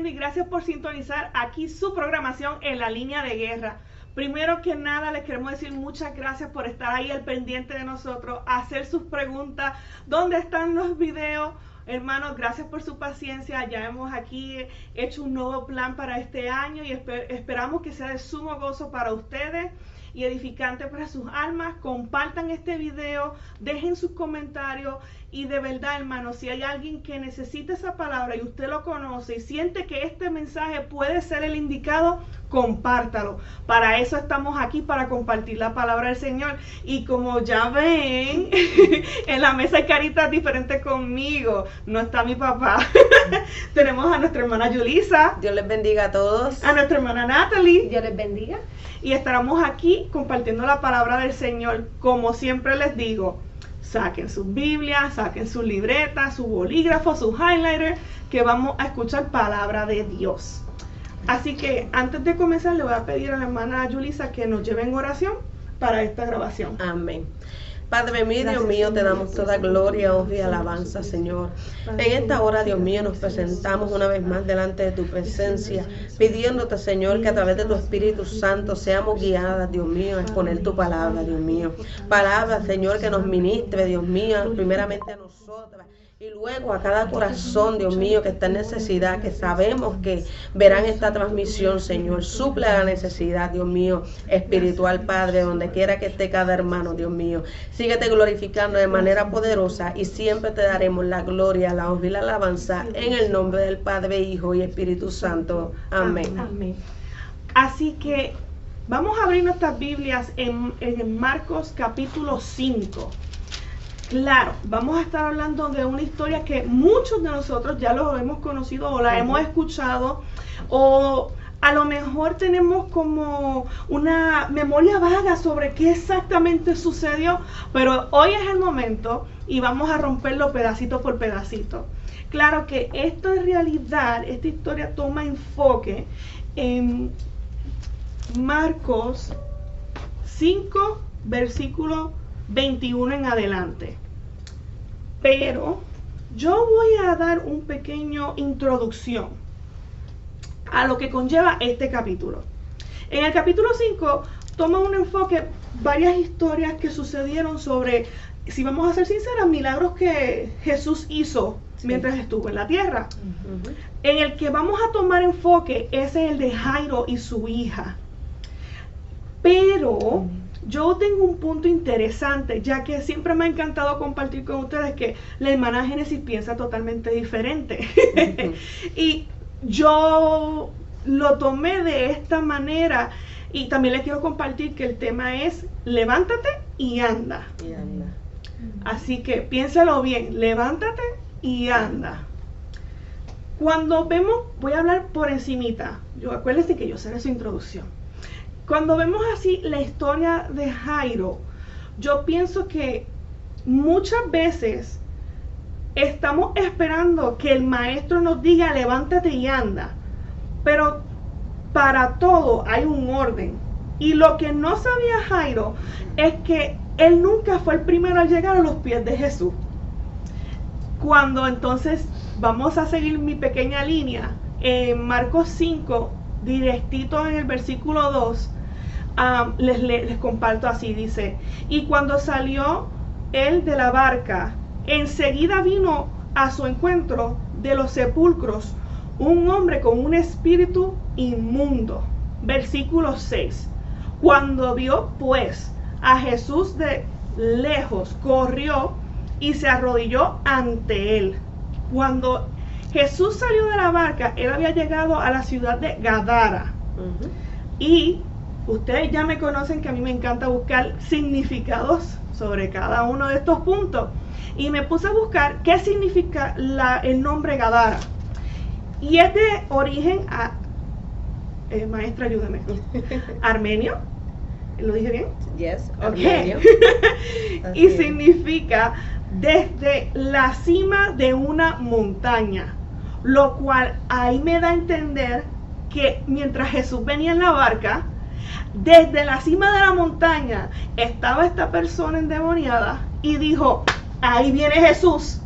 viendo y gracias por sintonizar aquí su programación en la línea de guerra. Primero que nada les queremos decir muchas gracias por estar ahí al pendiente de nosotros, hacer sus preguntas, ¿dónde están los videos? Hermanos, gracias por su paciencia. Ya hemos aquí hecho un nuevo plan para este año y esperamos que sea de sumo gozo para ustedes y edificante para sus almas. Compartan este video, dejen sus comentarios y de verdad, hermanos, si hay alguien que necesita esa palabra y usted lo conoce y siente que este mensaje puede ser el indicado, compártalo. Para eso estamos aquí, para compartir la palabra del Señor. Y como ya ven, en la mesa hay caritas diferentes conmigo. No está mi papá. Tenemos a nuestra hermana Yulisa. Dios les bendiga a todos. A nuestra hermana Natalie. Dios les bendiga. Y estaremos aquí compartiendo la palabra del Señor. Como siempre les digo, saquen sus Biblias, saquen sus libretas, su bolígrafo, su highlighter, que vamos a escuchar palabra de Dios. Así que antes de comenzar le voy a pedir a la hermana Yulisa que nos lleve en oración para esta grabación. Amén. Padre mío, Dios mío, te damos toda gloria, honra y alabanza, Señor. En esta hora, Dios mío, nos presentamos una vez más delante de tu presencia, pidiéndote, Señor, que a través de tu Espíritu Santo seamos guiadas, Dios mío, a exponer tu palabra, Dios mío. Palabra, Señor, que nos ministre, Dios mío, primeramente a nosotras. Y luego a cada corazón, Dios mío, que está en necesidad, que sabemos que verán esta transmisión, Señor. Suple la necesidad, Dios mío, espiritual, Padre, donde quiera que esté cada hermano, Dios mío. Síguete glorificando de manera poderosa y siempre te daremos la gloria, la honra y la alabanza en el nombre del Padre, Hijo y Espíritu Santo. Amén. Amén. Así que vamos a abrir nuestras Biblias en Marcos capítulo 5. Claro, vamos a estar hablando de una historia que muchos de nosotros ya lo hemos conocido o la hemos escuchado, o a lo mejor tenemos como una memoria vaga sobre qué exactamente sucedió, pero hoy es el momento y vamos a romperlo pedacito por pedacito. Claro que esto en realidad, esta historia toma enfoque en Marcos 5, versículo 21 en adelante. Pero yo voy a dar un pequeño introducción a lo que conlleva este capítulo. En el capítulo 5 toma un enfoque varias historias que sucedieron sobre, si vamos a ser sinceras, milagros que Jesús hizo mientras estuvo en la tierra. En el que vamos a tomar enfoque es el de Jairo y su hija. Pero yo tengo un punto interesante, ya que siempre me ha encantado compartir con ustedes que la hermana Génesis piensa totalmente diferente. Y yo lo tomé de esta manera y también les quiero compartir que el tema es levántate y anda. Así que piénsalo bien, levántate y anda. Cuando vemos, voy a hablar por encimita, acuérdense que yo seré su introducción. Cuando vemos así la historia de Jairo, yo pienso que muchas veces estamos esperando que el maestro nos diga levántate y anda, pero para todo hay un orden. Y lo que no sabía Jairo es que él nunca fue el primero a llegar a los pies de Jesús. Cuando entonces vamos a seguir mi pequeña línea, en Marcos 5, directito en el versículo 2, les comparto así, dice: y cuando salió él de la barca, enseguida vino a su encuentro de los sepulcros un hombre con un espíritu inmundo. Versículo 6. Cuando vio pues a Jesús de lejos, corrió y se arrodilló ante él. Cuando Jesús salió de la barca, él había llegado a la ciudad de Gadara. Y ustedes ya me conocen que a mí me encanta buscar significados sobre cada uno de estos puntos. Y me puse a buscar qué significa el nombre Gadara. Y es de origen maestra, ayúdame. Armenio. ¿Lo dije bien? Yes, armenio. Y significa desde la cima de una montaña. Lo cual ahí me da a entender que mientras Jesús venía en la barca, desde la cima de la montaña estaba esta persona endemoniada y dijo: ahí viene Jesús.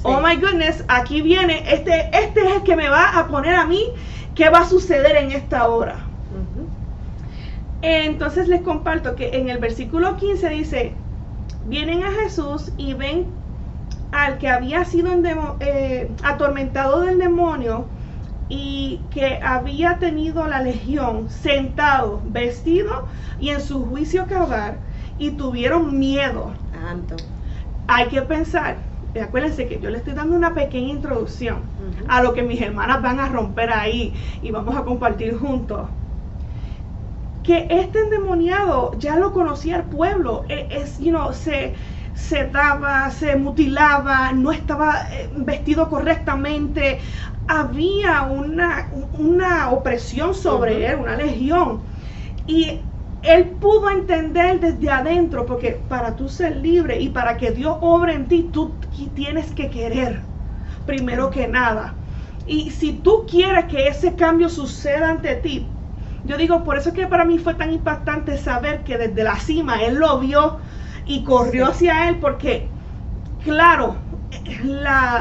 Oh my goodness, aquí viene, este es el que me va a poner a mí, ¿qué va a suceder en esta hora? Entonces les comparto que en el versículo 15 dice, vienen a Jesús y ven al que había sido atormentado del demonio y que había tenido la legión, sentado, vestido y en su juicio cabal, y tuvieron miedo. Tanto. Hay que pensar, acuérdense que yo le estoy dando una pequeña introducción a lo que mis hermanas van a romper ahí y vamos a compartir juntos. Que este endemoniado ya lo conocía el pueblo, se daba, se mutilaba, no estaba vestido correctamente, había una opresión sobre él, una legión, y él pudo entender desde adentro, porque para tú ser libre y para que Dios obre en ti, tú tienes que querer, primero que nada, y si tú quieres que ese cambio suceda ante ti, yo digo, por eso es que para mí fue tan impactante saber que desde la cima él lo vio y corrió hacia él, porque claro,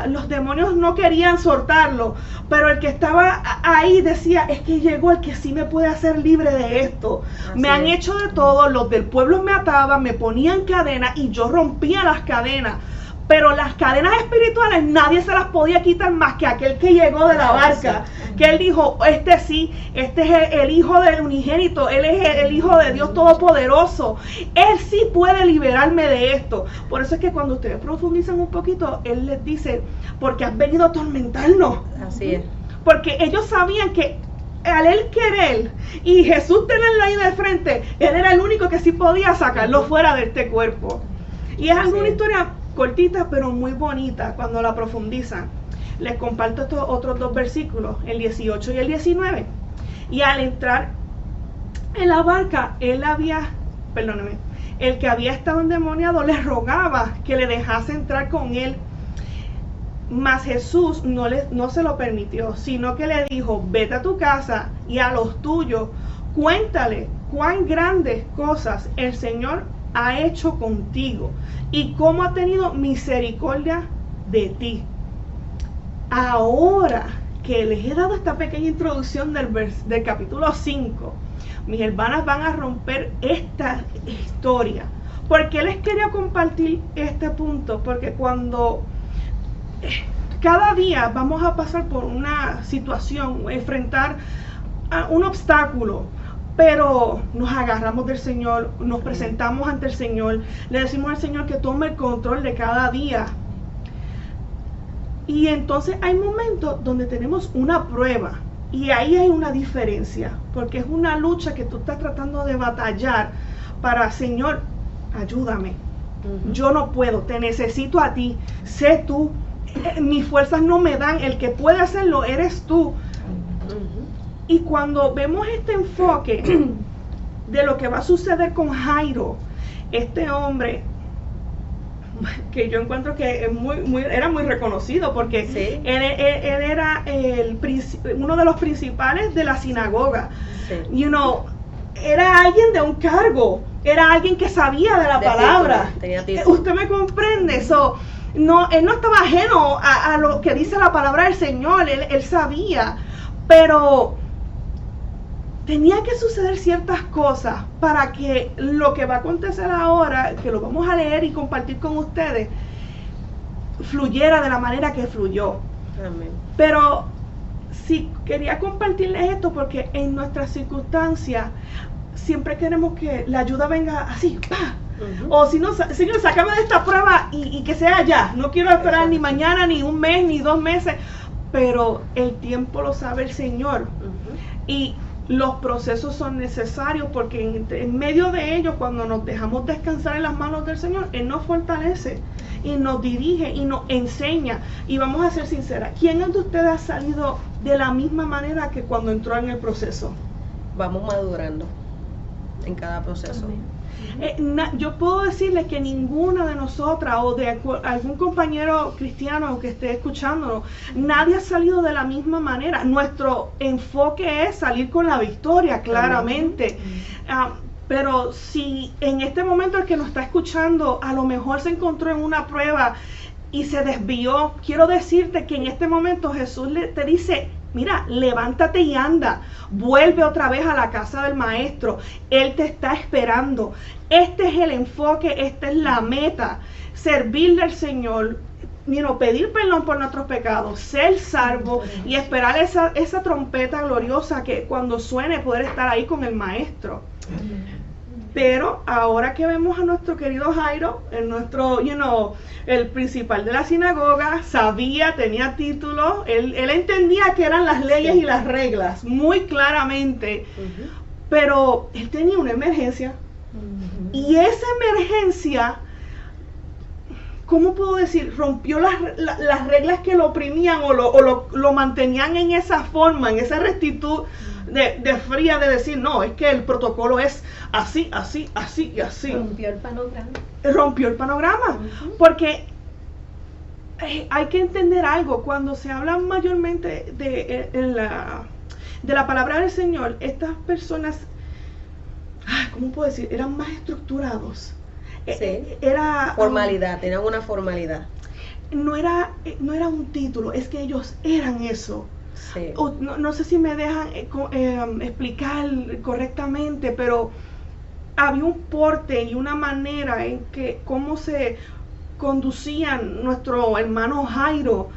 los demonios no querían soltarlo, pero el que estaba ahí decía, es que llegó el que sí me puede hacer libre de esto. Me han hecho de todo, los del pueblo me ataban, me ponían cadenas y yo rompía las cadenas. Pero las cadenas espirituales nadie se las podía quitar más que aquel que llegó de la barca. Que él dijo, este es el hijo del unigénito, él es el hijo de Dios Todopoderoso. Él sí puede liberarme de esto. Por eso es que cuando ustedes profundizan un poquito, él les dice, porque has venido a atormentarnos. Así es. Porque ellos sabían que al él querer y Jesús tenerlo ahí de frente, él era el único que sí podía sacarlo fuera de este cuerpo. Y es alguna historia cortita pero muy bonita cuando la profundizan. Les comparto estos otros dos versículos, el 18 y el 19. Y al entrar en la barca, el que había estado endemoniado le rogaba que le dejase entrar con él. Mas Jesús no se lo permitió, sino que le dijo, vete a tu casa y a los tuyos, cuéntale cuán grandes cosas el Señor ha hecho contigo y cómo ha tenido misericordia de ti. Ahora que les he dado esta pequeña introducción del capítulo 5, mis hermanas van a romper esta historia. ¿Por qué les quería compartir este punto? Porque cuando cada día vamos a pasar por una situación, enfrentar a un obstáculo, pero nos agarramos del Señor, nos presentamos ante el Señor, le decimos al Señor que tome el control de cada día. Y entonces hay momentos donde tenemos una prueba y ahí hay una diferencia, porque es una lucha que tú estás tratando de batallar para, Señor, ayúdame. Yo no puedo, te necesito a ti, sé tú, mis fuerzas no me dan, el que puede hacerlo eres tú. Y cuando vemos este enfoque de lo que va a suceder con Jairo, este hombre que yo encuentro que era muy reconocido, porque sí, él era uno de los principales de la sinagoga. Sí. Era alguien de un cargo, era alguien que sabía de la palabra. Tenía título. ¿Usted me comprende? Él no estaba ajeno a lo que dice la palabra del Señor, él sabía, pero tenía que suceder ciertas cosas para que lo que va a acontecer ahora, que lo vamos a leer y compartir con ustedes, fluyera de la manera que fluyó. Amén. Pero sí quería compartirles esto porque en nuestras circunstancias siempre queremos que la ayuda venga así, ¡pah! O si no, Señor, sácame de esta prueba y que sea ya. No quiero esperar ni mañana, ni un mes, ni 2 meses. Pero el tiempo lo sabe el Señor. Y los procesos son necesarios porque en medio de ellos, cuando nos dejamos descansar en las manos del Señor, Él nos fortalece y nos dirige y nos enseña. Y vamos a ser sinceras, ¿quién de ustedes ha salido de la misma manera que cuando entró en el proceso? Vamos madurando en cada proceso. Yo puedo decirles que ninguna de nosotras o de algún compañero cristiano que esté escuchándonos, nadie ha salido de la misma manera. Nuestro enfoque es salir con la victoria, claramente. Pero si en este momento el que nos está escuchando a lo mejor se encontró en una prueba y se desvió. Quiero decirte que en este momento Jesús te dice, mira, levántate y anda, vuelve otra vez a la casa del maestro, Él te está esperando. Este es el enfoque, esta es la meta, servirle al Señor, pedir perdón por nuestros pecados, ser salvo y esperar esa trompeta gloriosa que cuando suene poder estar ahí con el maestro. Pero ahora que vemos a nuestro querido Jairo, el principal de la sinagoga, sabía, tenía título, él entendía que eran las leyes y las reglas muy claramente, pero él tenía una emergencia. Y esa emergencia, ¿cómo puedo decir? Rompió las reglas que lo oprimían o lo mantenían en esa forma, en esa rectitud de fría de decir, no, es que el protocolo es así, así, así y así. Rompió el panorama. Rompió el panorama, porque hay que entender algo. Cuando se habla mayormente de la palabra del Señor, estas personas, ¿cómo puedo decir? Eran más estructurados. Sí. Era formalidad, tenían una formalidad. No era un título, es que ellos eran eso. Sí. No sé si me dejan explicar correctamente, pero había un porte y una manera en que cómo se conducían nuestro hermano Jairo,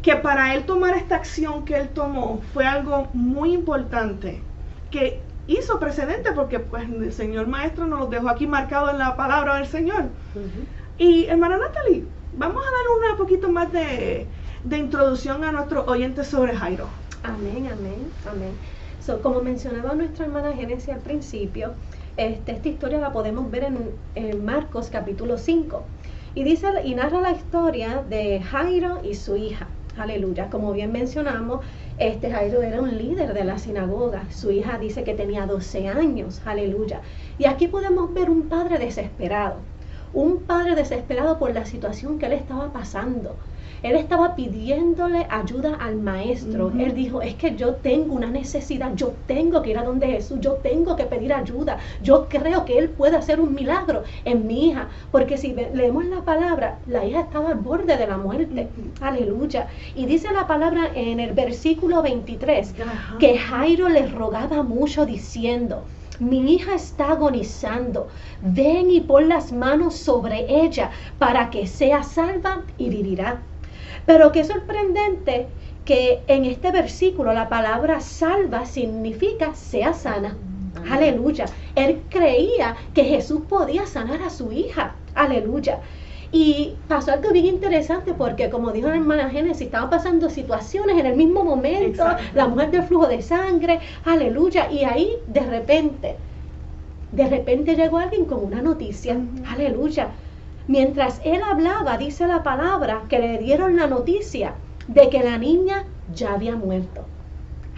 que para él tomar esta acción que él tomó fue algo muy importante, que hizo precedente, porque pues el Señor Maestro nos lo dejó aquí marcado en la palabra del Señor. Y hermana Natalie, vamos a dar un poquito más de introducción a nuestros oyentes sobre Jairo. Amén, amén, amén. Como mencionaba nuestra hermana Génesis al principio, esta historia la podemos ver en Marcos capítulo 5. Y narra la historia de Jairo y su hija. Aleluya. Como bien mencionamos, Jairo era un líder de la sinagoga. Su hija dice que tenía 12 años. Aleluya. Y aquí podemos ver un padre desesperado. Un padre desesperado por la situación que él estaba pasando. Él estaba pidiéndole ayuda al maestro. Él dijo, es que yo tengo una necesidad, yo tengo que ir a donde Jesús, yo tengo que pedir ayuda. Yo creo que Él puede hacer un milagro en mi hija. Porque si leemos la palabra, la hija estaba al borde de la muerte. Aleluya. Y dice la palabra en el versículo 23, que Jairo le rogaba mucho diciendo, mi hija está agonizando, ven y pon las manos sobre ella para que sea salva y vivirá. Pero qué sorprendente que en este versículo la palabra salva significa sea sana. Aleluya. Él creía que Jesús podía sanar a su hija. Aleluya. Y pasó algo bien interesante porque, como dijo la hermana Génesis, estaban pasando situaciones en el mismo momento. Exacto. La mujer del flujo de sangre, aleluya. Y ahí de repente llegó alguien con una noticia. Aleluya. Mientras él hablaba, dice la palabra, que le dieron la noticia de que la niña ya había muerto.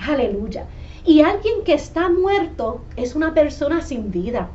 Aleluya. Y alguien que está muerto es una persona sin vida.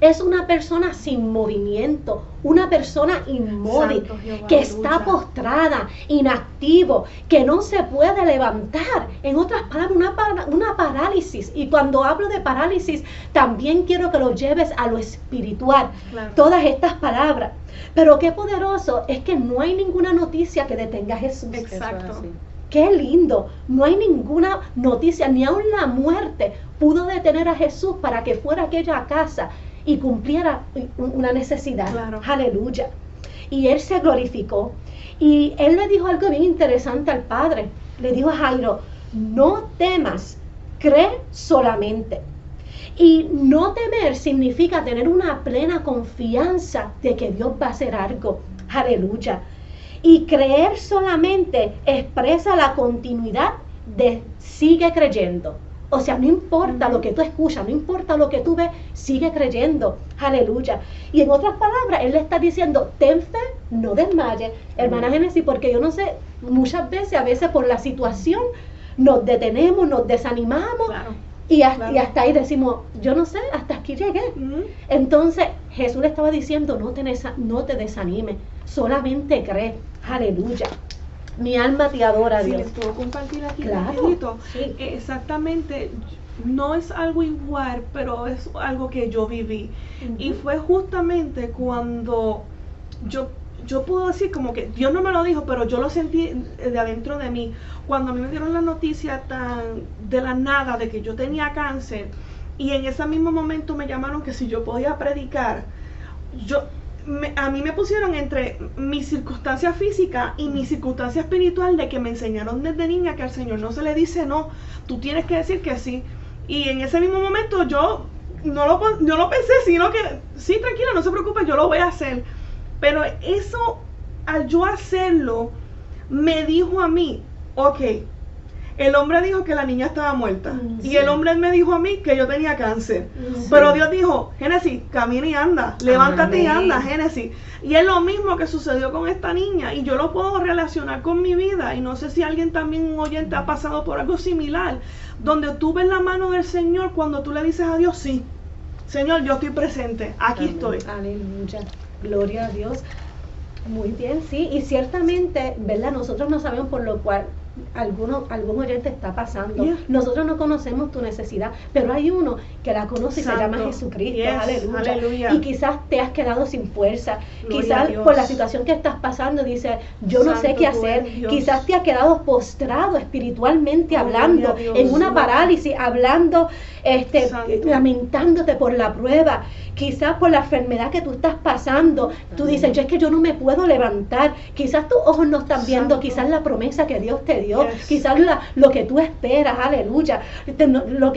Es una persona sin movimiento, una persona inmóvil, Jehová, que está postrada, inactivo, que no se puede levantar. En otras palabras, una parálisis. Y cuando hablo de parálisis, también quiero que lo lleves a lo espiritual. Claro. Todas estas palabras. Pero qué poderoso es que no hay ninguna noticia que detenga a Jesús. Exacto. Qué lindo. No hay ninguna noticia, ni aun la muerte pudo detener a Jesús para que fuera a aquella casa y cumpliera una necesidad. Claro. Aleluya. Y él se glorificó. Y él le dijo algo bien interesante al padre. Le dijo a Jairo, no temas, cree solamente. Y no temer significa tener una plena confianza de que Dios va a hacer algo. Aleluya. Y creer solamente expresa la continuidad de sigue creyendo. O sea, no importa lo que tú escuchas, no importa lo que tú ves, sigue creyendo. Aleluya. Y en otras palabras, él le está diciendo, ten fe, no desmayes. Hermana Génesis, porque yo no sé, muchas veces, a veces por la situación, nos detenemos, nos desanimamos. Claro. Y hasta ahí decimos, yo no sé, hasta aquí llegué. Entonces, Jesús le estaba diciendo, no te desanimes, solamente cree. Aleluya. Mi alma te adora, Dios. Si les puedo compartir aquí claro, rapidito. Sí. Exactamente, no es algo igual, pero es algo que yo viví. Y fue justamente cuando yo yo puedo decir como que Dios no me lo dijo, pero yo lo sentí de adentro de mí. Cuando a mí me dieron la noticia tan de la nada de que yo tenía cáncer, y en ese mismo momento me llamaron que si yo podía predicar, a mí me pusieron entre mi circunstancia física y mi circunstancia espiritual, de que me enseñaron desde niña que al Señor no se le dice no, tú tienes que decir que sí. Y en ese mismo momento yo no lo pensé, sino que sí, tranquila, no se preocupe, yo lo voy a hacer. Pero eso, al yo hacerlo, me dijo a mí, ok, el hombre dijo que la niña estaba muerta, y el hombre me dijo a mí que yo tenía cáncer, pero Dios dijo, Génesis, camina y anda, levántate y anda, Génesis. Y es lo mismo que sucedió con esta niña, y yo lo puedo relacionar con mi vida, y no sé si alguien también, un oyente, ha pasado por algo similar, donde tú ves la mano del Señor cuando tú le dices a Dios, sí, Señor, yo estoy presente, aquí estoy. Aleluya, gloria a Dios. Muy bien, sí, y ciertamente, ¿verdad? Nosotros no sabemos por lo cual algún oyente está pasando. Nosotros no conocemos tu necesidad, pero hay uno que la conoce y se llama Jesucristo. Aleluya. Y quizás te has quedado sin fuerza, quizás por la situación que estás pasando dices, yo no sé qué hacer, quizás te has quedado postrado espiritualmente hablando, en una parálisis, hablando, lamentándote por la prueba, quizás por la enfermedad que tú estás pasando. Tú dices, es que yo no me puedo levantar. Quizás tus ojos no están viendo, quizás la promesa que Dios te dio, quizás lo que tú esperas, aleluya, lo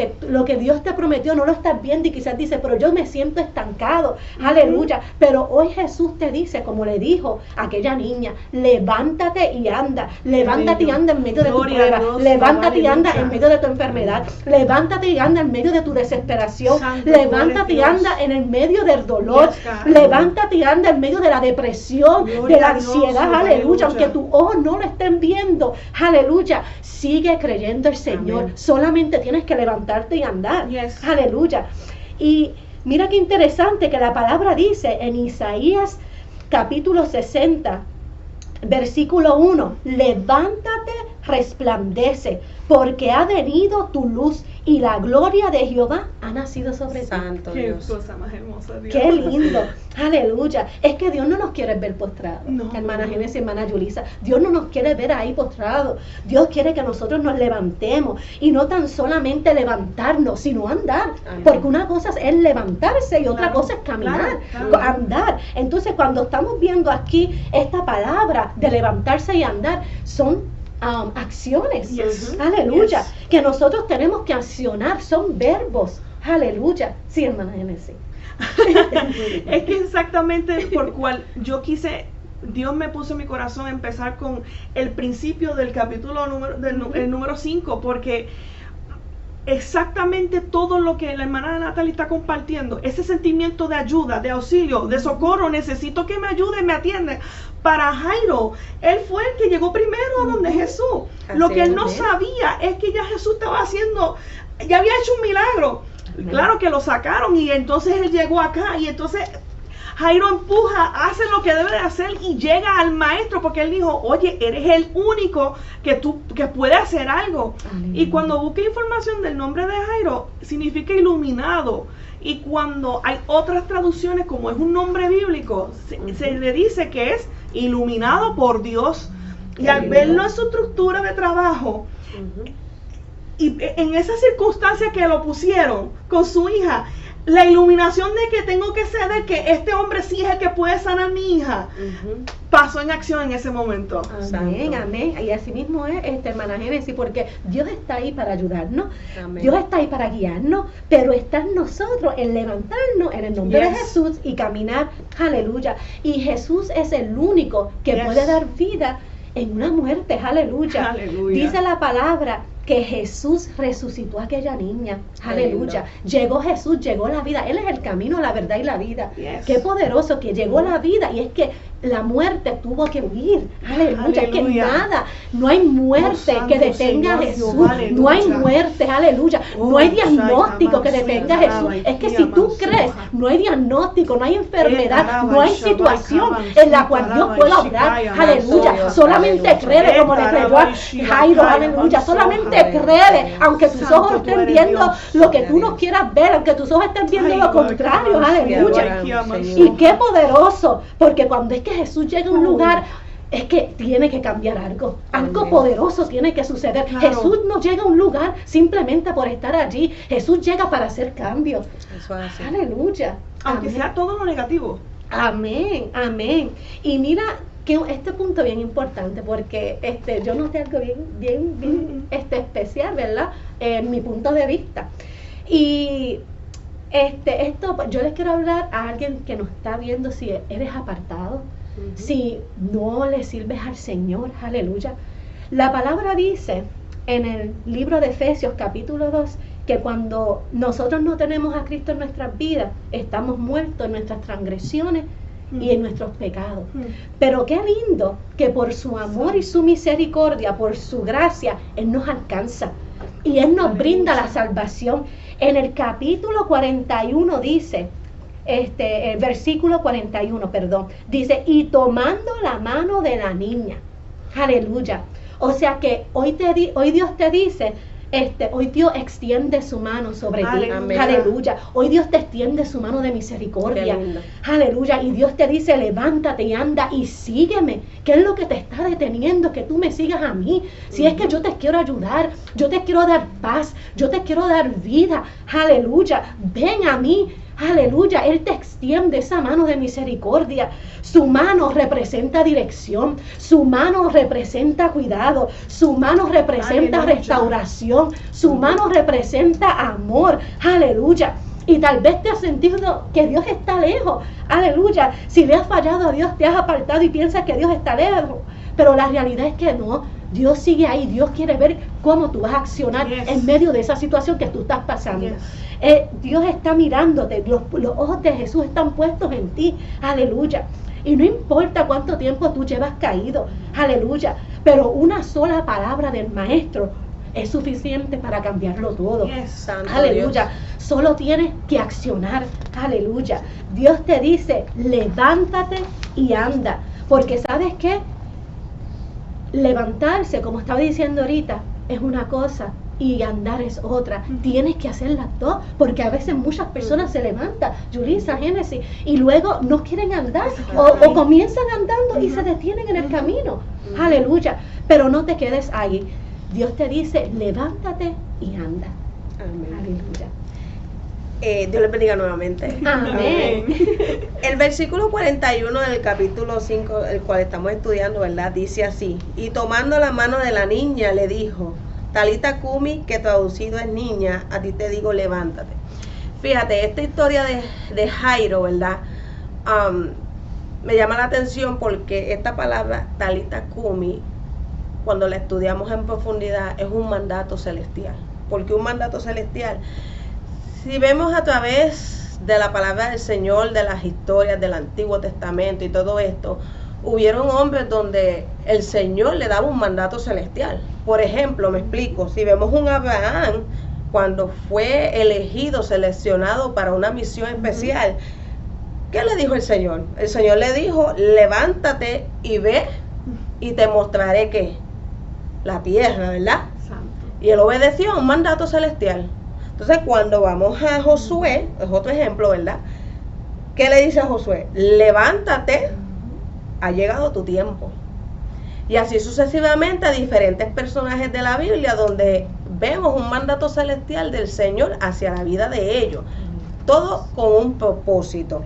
que Dios te prometió no lo estás viendo, y quizás dices, pero yo me siento estancado, aleluya. Pero hoy Jesús te dice, como le dijo a aquella niña, levántate y anda, levántate y anda en medio de tu prueba, levántate y anda en medio de tu enfermedad, levántate y anda en medio de tu desesperación, levántate y anda en el medio del dolor, levántate y anda en medio de la depresión, de la ansiedad, aleluya, aunque tus ojos no lo estén viendo, aleluya, sigue creyendo el Señor. Solamente tienes que levantarte y andar, aleluya. Y mira qué interesante que la palabra dice en Isaías capítulo 60, versículo 1, levántate, resplandece, porque ha venido tu luz y la gloria de Jehová ha nacido sobre ti. Santo Dios. Qué cosa más hermosa, Dios. Qué lindo, aleluya. Es que Dios no nos quiere ver postrados, hermana Génesis, hermana Yulisa. Dios no nos quiere ver ahí postrados. Dios quiere que nosotros nos levantemos, y no tan solamente levantarnos, sino andar. Porque una cosa es levantarse y otra cosa es caminar, andar. Entonces, cuando estamos viendo aquí esta palabra de levantarse y andar, son acciones, aleluya, que nosotros tenemos que accionar, son verbos, aleluya. Sí, hermana Génesis. Es que exactamente por cual yo quise, Dios me puso en mi corazón empezar con el principio del capítulo número 5, porque exactamente todo lo que la hermana Natalie está compartiendo, ese sentimiento de ayuda, de auxilio, de socorro, necesito que me ayude, me atiende. Para Jairo, él fue el que llegó primero a donde Jesús. Lo que él no sabía es que ya Jesús estaba haciendo, ya había hecho un milagro. Claro que lo sacaron, y entonces él llegó acá, y entonces Jairo empuja, hace lo que debe de hacer y llega al maestro, porque él dijo, oye, eres el único que puede hacer algo. Y cuando busqué información del nombre de Jairo, significa iluminado. Y cuando hay otras traducciones, como es un nombre bíblico, se le dice que es iluminado por Dios. Y al verlo en su estructura de trabajo, y en esa circunstancia que lo pusieron con su hija, la iluminación de que tengo que ceder, que este hombre sí es el que puede sanar a mi hija, pasó en acción en ese momento. Amén, amén. Y así mismo es, hermana Génesis, porque Dios está ahí para ayudarnos, Dios está ahí para guiarnos, pero está en nosotros el levantarnos en el nombre de Jesús y caminar, aleluya. Y Jesús es el único que puede dar vida en una muerte, aleluya. Dice la palabra que Jesús resucitó a aquella niña, aleluya. Llegó Jesús, llegó la vida. Él es el camino, la verdad y la vida. Qué poderoso que llegó la vida, y es que la muerte tuvo que huir, aleluya. Es que nada, no hay muerte que detenga a Jesús, no hay muerte, aleluya. No hay diagnóstico que detenga a Jesús. Es que si tú crees, no hay diagnóstico, no hay enfermedad, no hay situación en la cual Dios pueda obrar, aleluya. Solamente cree como le creyó a Jairo, aleluya. Solamente te cree, aunque tus Santo, ojos tú estén eres viendo Dios. lo que tú no quieras ver, aunque tus ojos estén viendo Ay, lo Lord, contrario, que aleluya. adoramos, Y qué poderoso, porque cuando es que Jesús llega a un lugar, es que tiene que cambiar algo Amén. poderoso tiene que suceder. Claro. Jesús no llega a un lugar simplemente por estar allí, Jesús llega para hacer cambios. Eso es así. Aleluya. Aunque Amén. sea todo lo negativo. Amén, amén. Y mira que este punto bien importante, porque yo noté algo bien especial, ¿verdad? En mi punto de vista. Y esto, yo les quiero hablar a alguien que nos está viendo, si eres apartado, si no le sirves al Señor, aleluya. La palabra dice en el libro de Efesios capítulo 2, que cuando nosotros no tenemos a Cristo en nuestras vidas, estamos muertos en nuestras transgresiones y en nuestros pecados. Pero qué lindo que por su amor y su misericordia, por su gracia, Él nos alcanza y Él nos brinda la salvación. En el capítulo 41 dice, el versículo 41, perdón, dice, y tomando la mano de la niña, aleluya. O sea que hoy Dios te dice, hoy Dios extiende su mano sobre ti, aleluya. Hoy Dios te extiende su mano de misericordia, aleluya. Y Dios te dice, levántate y anda y sígueme. ¿Qué es lo que te está deteniendo? Que tú me sigas a mí. Si es que yo te quiero ayudar, yo te quiero dar paz, yo te quiero dar vida, aleluya. Ven a mí. Aleluya, Él te extiende esa mano de misericordia. Su mano representa dirección, su mano representa cuidado, su mano representa restauración, su mano representa amor. Aleluya. Y tal vez te has sentido que Dios está lejos. Aleluya. Si le has fallado a Dios, te has apartado y piensas que Dios está lejos. Pero la realidad es que no. Dios sigue ahí. Dios quiere ver cómo tú vas a accionar en medio de esa situación que tú estás pasando. Dios está mirándote. Los ojos de Jesús están puestos en ti. Aleluya. Y no importa cuánto tiempo tú llevas caído. Aleluya. Pero una sola palabra del Maestro es suficiente para cambiarlo todo. Aleluya. Dios. Solo tienes que accionar. Aleluya. Dios te dice, levántate y anda. Porque ¿sabes qué? Levantarse, como estaba diciendo ahorita, es una cosa y andar es otra. Tienes que hacer las dos, porque a veces muchas personas se levantan, Yulisa, Génesis, y luego no quieren andar o comienzan andando y se detienen en el camino. Aleluya. Pero no te quedes ahí. Dios te dice, levántate y anda. Amén. Aleluya. Dios les bendiga nuevamente. Amén. El versículo 41 del capítulo 5, el cual estamos estudiando, ¿verdad? Dice así: y tomando la mano de la niña le dijo, Talita Cumi, que traducido es niña, a ti te digo, levántate. Fíjate, esta historia de Jairo, ¿verdad? Me llama la atención porque esta palabra Talita Cumi, cuando la estudiamos en profundidad, es un mandato celestial. ¿Por qué un mandato celestial? Si vemos a través de la palabra del Señor, de las historias del Antiguo Testamento y todo esto, hubieron hombres donde el Señor le daba un mandato celestial. Por ejemplo, me explico, si vemos un Abraham, cuando fue elegido, seleccionado para una misión especial, ¿qué le dijo el Señor? El Señor le dijo, levántate y ve y te mostraré ¿qué? La tierra, ¿verdad? Santo. Y él obedeció a un mandato celestial. Entonces, cuando vamos a Josué, es otro ejemplo, ¿verdad? ¿Qué le dice a Josué? Levántate, ha llegado tu tiempo. Y así sucesivamente a diferentes personajes de la Biblia donde vemos un mandato celestial del Señor hacia la vida de ellos. Todo con un propósito.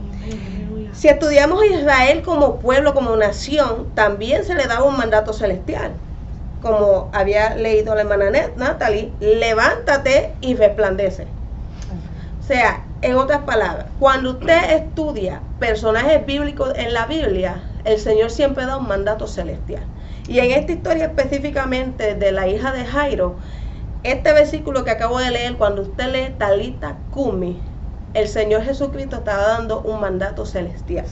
Si estudiamos a Israel como pueblo, como nación, también se le daba un mandato celestial. Como había leído la hermana Natalie, levántate y resplandece. O sea, en otras palabras, cuando usted estudia personajes bíblicos en la Biblia, el Señor siempre da un mandato celestial. Y en esta historia específicamente de la hija de Jairo, este versículo que acabo de leer, cuando usted lee Talita Cumi, el Señor Jesucristo está dando un mandato celestial,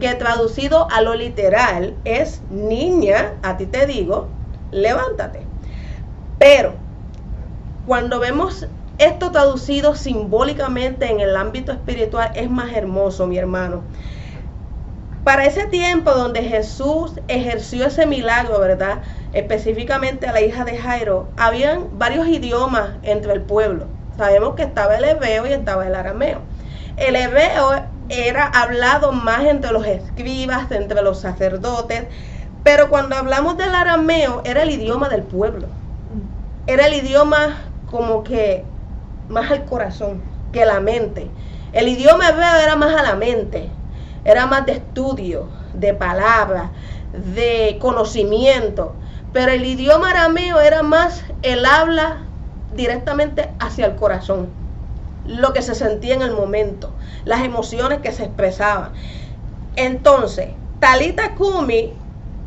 que traducido a lo literal es, niña, a ti te digo, levántate. Pero cuando vemos esto traducido simbólicamente en el ámbito espiritual, es más hermoso, mi hermano. Para ese tiempo donde Jesús ejerció ese milagro, ¿verdad? Específicamente a la hija de Jairo, habían varios idiomas entre el pueblo. Sabemos que estaba el hebreo y estaba el arameo. El hebreo era hablado más entre los escribas, entre los sacerdotes, pero cuando hablamos del arameo era el idioma del pueblo. Era el idioma como que más al corazón que la mente. El idioma hebreo era más a la mente. Era más de estudio, de palabras, de conocimiento. Pero el idioma arameo era más el habla directamente hacia el corazón. Lo que se sentía en el momento, las emociones que se expresaban. Entonces, Talita Kumi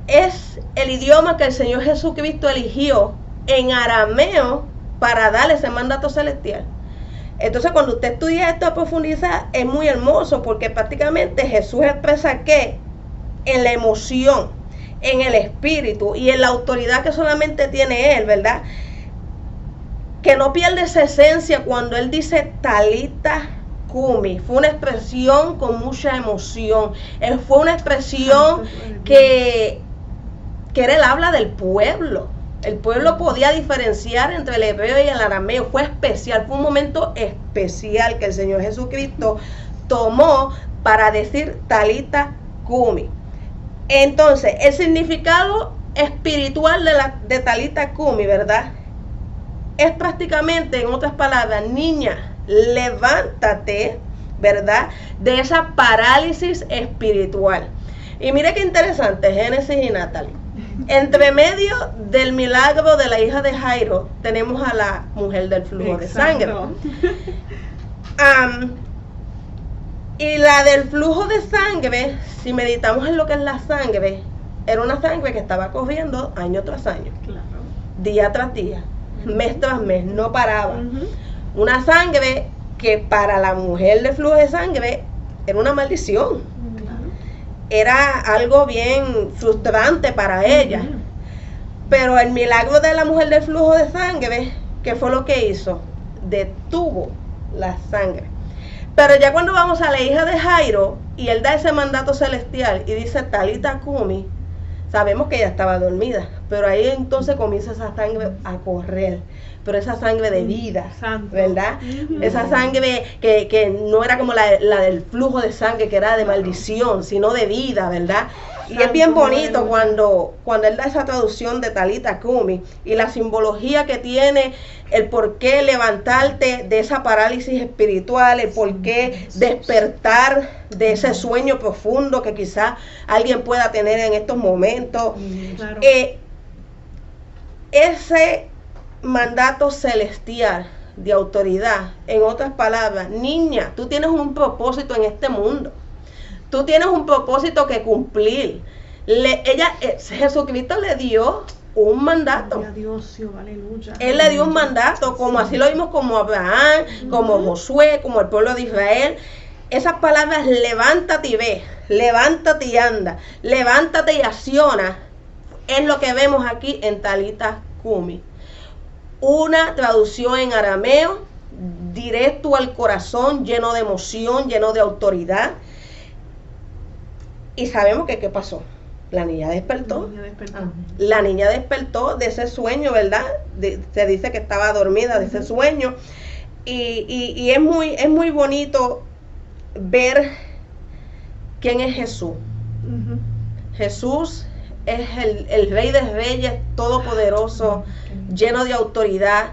es el idioma que el Señor Jesucristo eligió en arameo para darle ese mandato celestial. Entonces, cuando usted estudia esto a profundizar, es muy hermoso porque prácticamente Jesús expresa que en la emoción, en el espíritu y en la autoridad que solamente tiene Él, ¿verdad? Que no pierde esa esencia cuando Él dice Talita Kumi. Fue una expresión con mucha emoción. Fue una expresión que era el habla del pueblo. El pueblo podía diferenciar entre el hebreo y el arameo. Fue especial, fue un momento especial que el Señor Jesucristo tomó para decir Talita Kumi. Entonces, el significado espiritual de Talita Kumi, ¿verdad? Es prácticamente, en otras palabras, niña, levántate, ¿verdad? De esa parálisis espiritual. Y mire qué interesante, Génesis y Natalie. Entre medio del milagro de la hija de Jairo, tenemos a la mujer del flujo de sangre. Y la del flujo de sangre, si meditamos en lo que es la sangre, era una sangre que estaba corriendo año tras año, día tras día, mes tras mes, no paraba. Una sangre que para la mujer del flujo de sangre era una maldición. Era algo bien frustrante para ella. Pero el milagro de la mujer del flujo de sangre, ¿qué fue lo que hizo? Detuvo la sangre. Pero ya cuando vamos a la hija de Jairo y él da ese mandato celestial y dice Talita Kumi, sabemos que ella estaba dormida, pero ahí entonces comienza esa sangre a correr, pero esa sangre de vida, ¿verdad? Esa sangre que no era como la del flujo de sangre, que era de maldición, sino de vida, ¿verdad? Y es bien bonito cuando él da esa traducción de Talita Kumi y la simbología que tiene, el por qué levantarte de esa parálisis espiritual, el por qué despertar de ese sueño profundo que quizás alguien pueda tener en estos momentos. Claro. Ese mandato celestial de autoridad, en otras palabras, niña, tú tienes un propósito en este mundo. Tú tienes un propósito que cumplir. Jesucristo le dio un mandato. Él le dio un mandato, como así lo vimos como Abraham, como Josué, como el pueblo de Israel. Esas palabras, levántate y ve, levántate y anda, levántate y acciona, es lo que vemos aquí en Talita Kumi. Una traducción en arameo, directo al corazón, lleno de emoción, lleno de autoridad. Y sabemos que ¿qué pasó? La niña despertó. La niña despertó de ese sueño, ¿verdad? Se dice que estaba dormida de ese sueño. Y es muy bonito ver quién es Jesús. Jesús es el Rey de Reyes, todopoderoso, lleno de autoridad,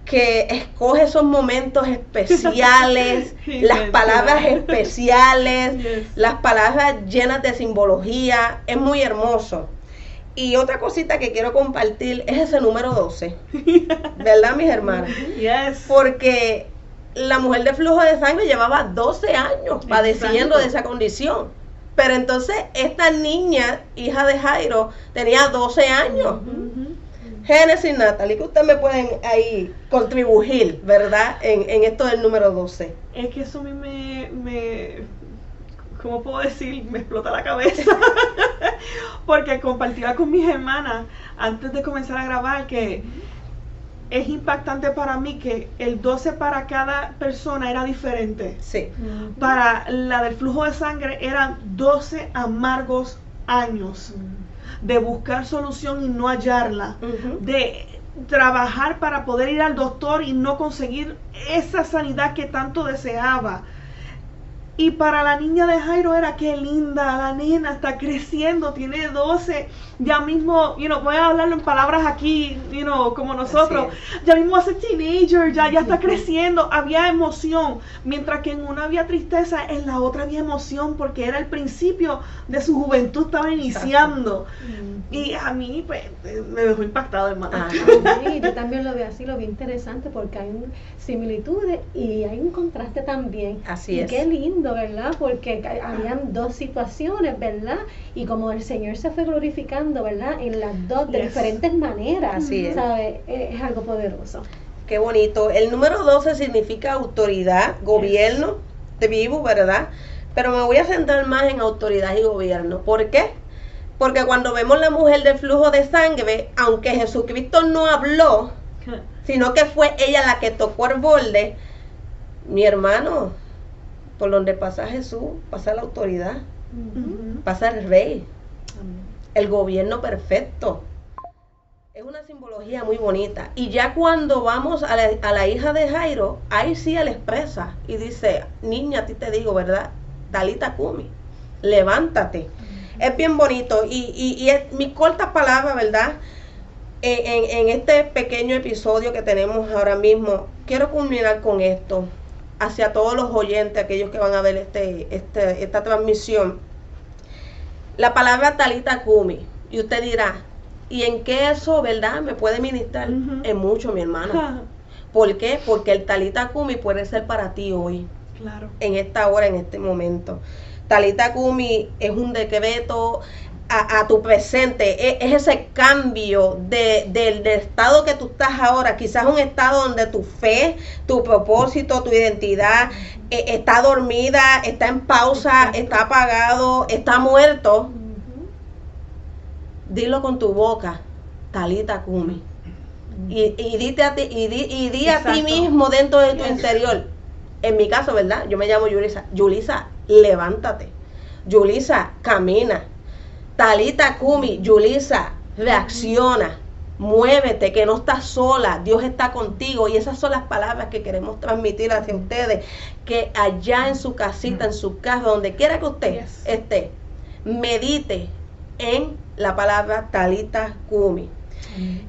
que escoge esos momentos especiales, las palabras especiales, las palabras llenas de simbología. Es muy hermoso. Y otra cosita que quiero compartir es ese número 12, ¿verdad, mis hermanas? Porque la mujer de flujo de sangre llevaba 12 años padeciendo de esa condición. Pero entonces esta niña, hija de Jairo, tenía 12 años. Génesis, Natalie, que ustedes me pueden ahí contribuir, ¿verdad? En esto del número 12. Es que eso a mí me ¿cómo puedo decir? Me explota la cabeza. Porque compartía con mis hermanas antes de comenzar a grabar que es impactante para mí que el 12 para cada persona era diferente. Sí. Para la del flujo de sangre eran 12 amargos años de buscar solución y no hallarla, de trabajar para poder ir al doctor y no conseguir esa sanidad que tanto deseaba. Y para la niña de Jairo era, qué linda, la nena está creciendo, tiene 12, ya mismo, voy a hablarlo en palabras aquí, como nosotros, ya mismo hace teenager, ya está creciendo, había emoción, mientras que en una había tristeza, en la otra había emoción, porque era el principio de su juventud, estaba iniciando. Y a mí, pues, me dejó impactado, hermana. Sí, yo también lo veo así, lo veo interesante, porque hay similitudes y hay un contraste también. Así es. Qué lindo, ¿verdad? Porque habían dos situaciones, ¿verdad? Y como el Señor se fue glorificando, ¿verdad? En las dos, de diferentes maneras. Así es. ¿Sabe? Es algo poderoso. Qué bonito. El número 12 significa autoridad, gobierno, tribu, ¿verdad? Pero me voy a centrar más en autoridad y gobierno. ¿Por qué? Porque cuando vemos la mujer del flujo de sangre, aunque Jesucristo no habló, sino que fue ella la que tocó el borde, mi hermano, por donde pasa Jesús, pasa la autoridad, pasa el rey, el gobierno perfecto. Es una simbología muy bonita. Y ya cuando vamos a la hija de Jairo, ahí sí él expresa y dice, niña, a ti te digo, ¿verdad? Talita Kumi, levántate. Es bien bonito y es mi corta palabra, ¿verdad? En este pequeño episodio que tenemos ahora mismo, quiero culminar con esto hacia todos los oyentes, aquellos que van a ver esta transmisión. La palabra Talita Kumi, y usted dirá, ¿y en qué eso, verdad, me puede ministrar? En mucho, mi hermana. ¿Por qué? Porque el Talita Kumi puede ser para ti hoy, claro, en esta hora, en este momento. Talita Kumi es un decreto a tu presente, es ese cambio del estado que tú estás ahora, quizás un estado donde tu fe, tu propósito, tu identidad está dormida, está en pausa, está apagado, está muerto. Dilo con tu boca, Talita Kumi. Y dite a ti, y di a ti mismo dentro de tu interior. En mi caso, ¿verdad? Yo me llamo Yulisa. Yulisa, levántate. Yulisa, camina. Talita Kumi, Yulisa, reacciona. Muévete, que no estás sola. Dios está contigo. Y esas son las palabras que queremos transmitir hacia ustedes. Que allá en su casita, en su casa, donde quiera que usted esté, medite en la palabra Talita Kumi.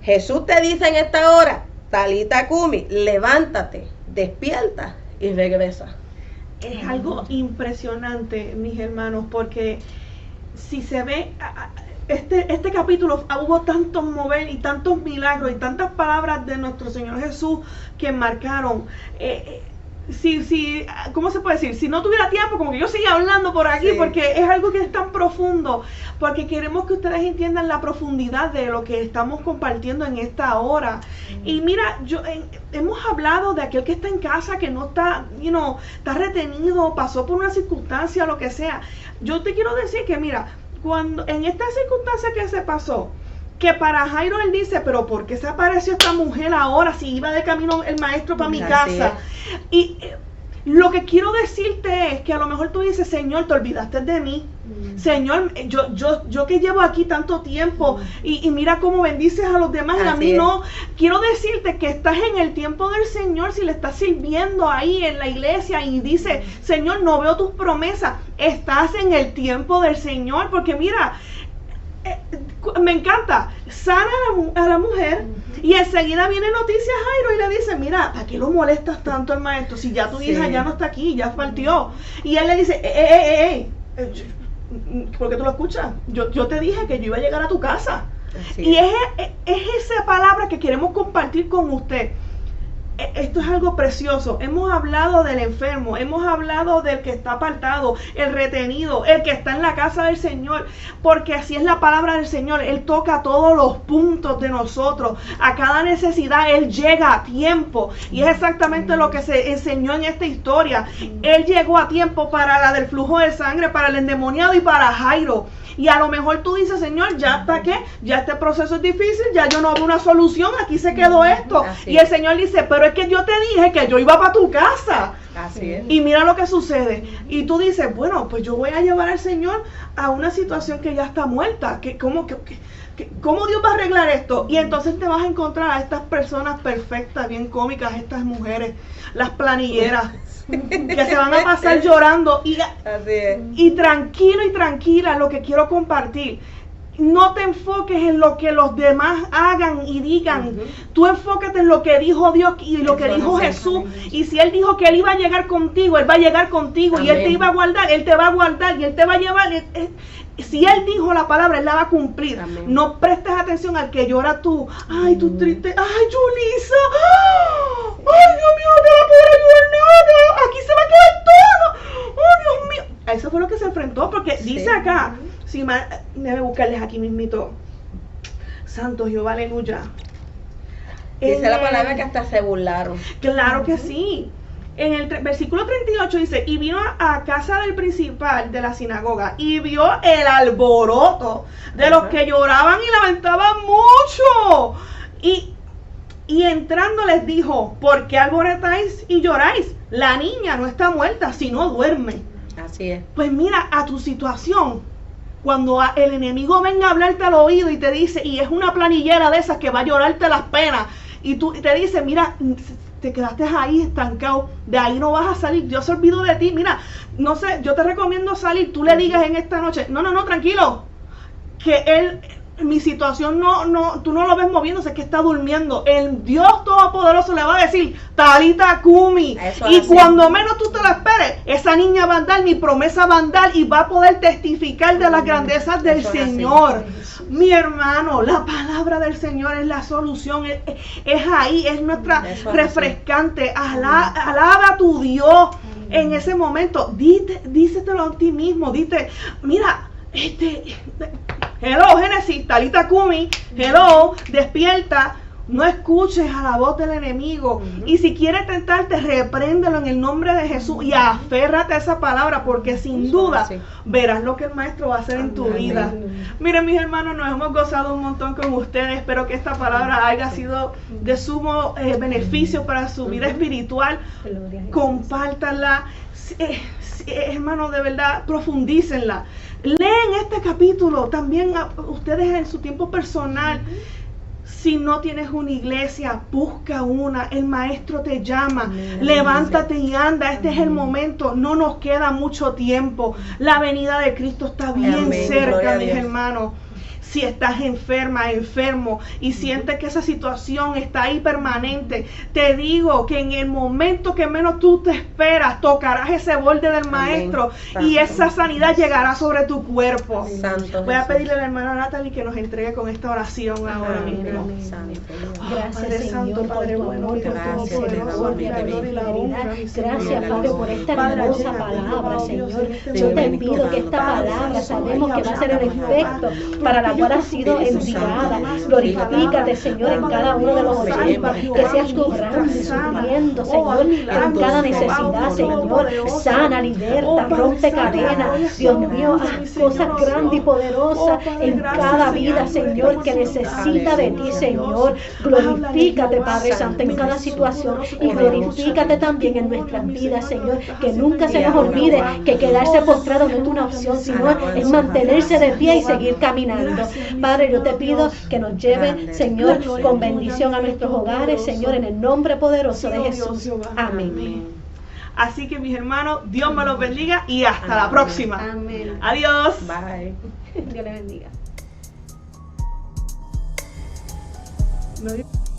Jesús te dice en esta hora, Talita Kumi, levántate, despierta y regresa. Es algo impresionante, mis hermanos, porque si se ve este capítulo, hubo tantos mover y tantos milagros y tantas palabras de nuestro Señor Jesús que marcaron. ¿Cómo se puede decir? Si no tuviera tiempo, como que yo seguía hablando por aquí, porque es algo que es tan profundo, porque queremos que ustedes entiendan la profundidad de lo que estamos compartiendo en esta hora. Y mira, hemos hablado de aquel que está en casa, que no está, está retenido, pasó por una circunstancia, lo que sea. Yo te quiero decir que mira, cuando en esta circunstancia que se pasó, que para Jairo él dice, pero ¿por qué se apareció esta mujer ahora si iba de camino el maestro para mi casa? Y lo que quiero decirte es que a lo mejor tú dices, Señor, te olvidaste de mí. Señor, yo que llevo aquí tanto tiempo y mira cómo bendices a los demás y a mí no. Quiero decirte que estás en el tiempo del Señor, si le estás sirviendo ahí en la iglesia y dices, Señor, no veo tus promesas. Estás en el tiempo del Señor, porque mira, me encanta, sana a la mujer y enseguida viene noticias Jairo y le dice, mira, ¿para qué lo molestas tanto al maestro? Si ya tu hija ya no está aquí, ya partió. Y él le dice, ¿por qué tú lo escuchas? Yo te dije que yo iba a llegar a tu casa. Y es esa palabra que queremos compartir con usted. esto es algo precioso. Hemos hablado del enfermo, hemos hablado del que está apartado, el retenido, el que está en la casa del Señor, porque así es la palabra del Señor. Él toca todos los puntos de nosotros, a cada necesidad Él llega a tiempo, y es exactamente lo que se enseñó en esta historia. Él llegó a tiempo para la del flujo de sangre, para el endemoniado y para Jairo. Y a lo mejor tú dices, Señor, ¿ya hasta qué? Ya este proceso es difícil, ya yo no veo una solución, aquí se quedó esto. Y el Señor dice, pero es que yo te dije que yo iba para tu casa. Así es. Y mira lo que sucede. Y tú dices, bueno, pues yo voy a llevar al Señor a una situación que ya está muerta. ¿Cómo Dios va a arreglar esto? Y entonces te vas a encontrar a estas personas perfectas, bien cómicas, estas mujeres, las planilleras, que se van a pasar llorando. Y tranquilo y tranquila, lo que quiero compartir. No te enfoques en lo que los demás hagan y digan. Tú enfócate en lo que dijo Dios y lo que dijo Jesús. Y si Él dijo que Él iba a llegar contigo, Él va a llegar contigo. Amén. Y Él te iba a guardar, Él te va a guardar y Él te va a llevar. Si Él dijo la palabra, Él la va a cumplir. Amén. No prestes atención al que llora tú. Ay, tú triste. Ay, Yulisa. Ay, Dios mío, no la puedo ayudar nada. Aquí se va a quedar todo. Oh, Dios mío. Eso fue lo que se enfrentó, porque dice acá. Sí, debe buscarles aquí mismito. Santo Jehová, aleluya. Dice la palabra que hasta se burlaron. Claro que sí. En el versículo 38 dice, y vino a casa del principal de la sinagoga y vio el alboroto de los que lloraban y lamentaban mucho. Y entrando les dijo, ¿por qué alborotáis y lloráis? La niña no está muerta, sino duerme. Así es. Pues mira, a tu situación, cuando el enemigo venga a hablarte al oído y te dice, y es una planillera de esas que va a llorarte las penas, y tú te dice, mira, te quedaste ahí estancado, de ahí no vas a salir, Dios se olvidó de ti, mira, no sé, yo te recomiendo salir, tú le digas en esta noche, no, tranquilo, que mi situación tú no lo ves moviéndose, es que está durmiendo. El Dios Todopoderoso le va a decir, Talita Kumi. Y cuando menos tú te lo esperes, esa niña va a andar, mi promesa va a andar y va a poder testificar de las grandezas del Señor. Mi hermano, la palabra del Señor es la solución, es ahí, es nuestra refrescante. Alaba a tu Dios en ese momento. Dísetelo a ti mismo, dite, mira, hello, Génesis, Talita Kumi, hello, despierta, no escuches a la voz del enemigo. Y si quiere tentarte, repréndelo en el nombre de Jesús y aférrate a esa palabra, porque sin duda verás lo que el Maestro va a hacer en tu vida. Miren, mis hermanos, nos hemos gozado un montón con ustedes. Espero que esta palabra haya sido de sumo beneficio para su vida espiritual. Compártanla. Hermano, de verdad, profundícenla. Leen este capítulo también ustedes en su tiempo personal. Si no tienes una iglesia, busca una. El Maestro te llama. Levántate y anda. Este es el momento. No nos queda mucho tiempo. La venida de Cristo está bien cerca, mis hermanos. Si estás enfermo y sientes que esa situación está ahí permanente, te digo que en el momento que menos tú te esperas, tocarás ese borde del Maestro y esa sanidad llegará sobre tu cuerpo. Voy a pedirle a la hermana Natalie que nos entregue con esta oración ahora mismo. Gracias, Señor, Padre bueno, por gracias, Padre, por esta hermosa palabra, Señor. Yo te pido que esta palabra sabemos que va a ser el efecto para la cual ha sido enviada. Glorifícate, Señor, en cada uno de los hijos, que seas tú supliendo, Señor, en cada necesidad, Señor. Sana, liberta, rompe cadenas, Dios mío, haz cosas grandes y poderosas en cada vida, Señor, que necesita de ti, Señor. Glorifícate, Padre Santo, en cada situación, y glorifícate también en nuestras vidas, Señor. Que nunca se nos olvide que quedarse postrado no es una opción, sino es mantenerse de pie y seguir caminando. Padre, yo te pido que nos lleve, Señor, con bendición a nuestros hogares, Señor, en el nombre poderoso de Jesús. Amén. Así que, mis hermanos, Dios me los bendiga y hasta la próxima. Amén. Adiós. Bye. Dios le bendiga.